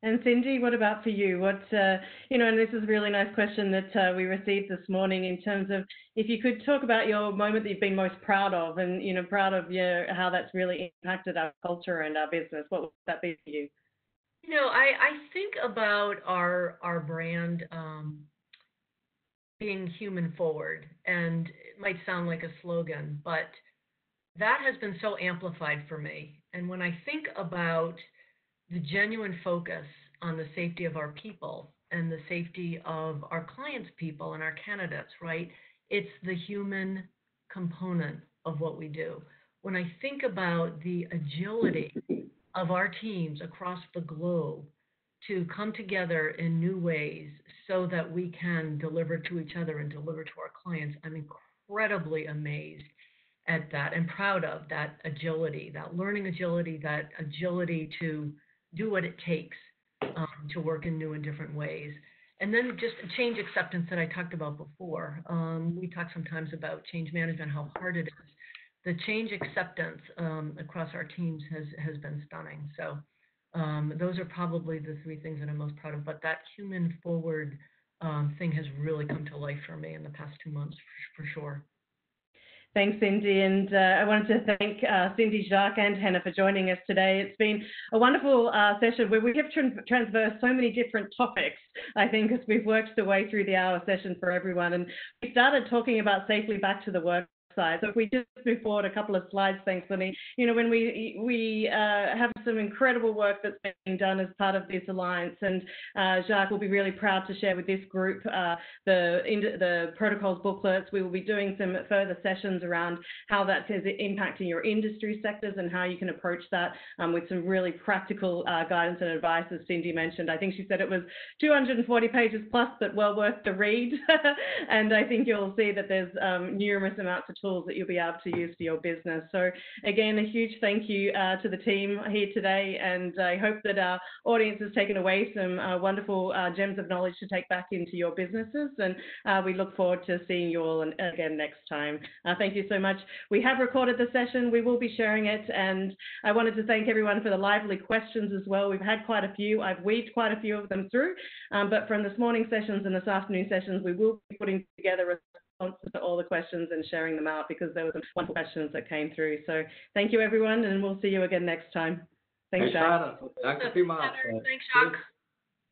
And Cindy, what about for you? What, and this is a really nice question that we received this morning in terms of if you could talk about your moment that you've been most proud of, and, proud of how that's really impacted our culture and our business. What would that be for you? I think about our brand being human forward, and it might sound like a slogan, but that has been so amplified for me. And when I think about the genuine focus on the safety of our people and the safety of our clients' people and our candidates, right? It's the human component of what we do. When I think about the agility of our teams across the globe to come together in new ways so that we can deliver to each other and deliver to our clients, I'm incredibly amazed at that and proud of that agility, that learning agility, that agility to do what it takes to work in new and different ways. And then just change acceptance that I talked about before. We talk sometimes about change management, how hard it is. The change acceptance across our teams has been stunning. So those are probably the three things that I'm most proud of. But that human forward thing has really come to life for me in the past 2 months, for sure. Thanks, Cindy. And I wanted to thank Cindy, Jacques, and Henner for joining us today. It's been a wonderful session where we have transversed so many different topics, I think, as we've worked the way through the hour session for everyone. And we started talking about safely back to the work. So if we just move forward a couple of slides, thanks, Lenny. When we have some incredible work that's being done as part of this alliance, and Jacques will be really proud to share with this group the protocols booklets. We will be doing some further sessions around how that is impacting your industry sectors and how you can approach that with some really practical guidance and advice, as Cindy mentioned. I think she said it was 240 pages plus, but well worth the read. And I think you'll see that there's numerous amounts of tools that you'll be able to use for your business. So again, a huge thank you to the team here today, and I hope that our audience has taken away some wonderful gems of knowledge to take back into your businesses, and we look forward to seeing you all again next time. Thank you so much. We have recorded the session. We will be sharing it, and I wanted to thank everyone for the lively questions as well. We've had quite a few. I've weaved quite a few of them through, but from this morning sessions and this afternoon sessions, we will be putting together responses to all the questions and sharing them out, because there were some wonderful questions that came through. So thank you, everyone, and we'll see you again next time. Thanks, Jacques. Dank u vielmals. Thanks, Jacques.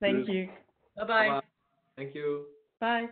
Thank you. Bye-bye. Thank you. Bye.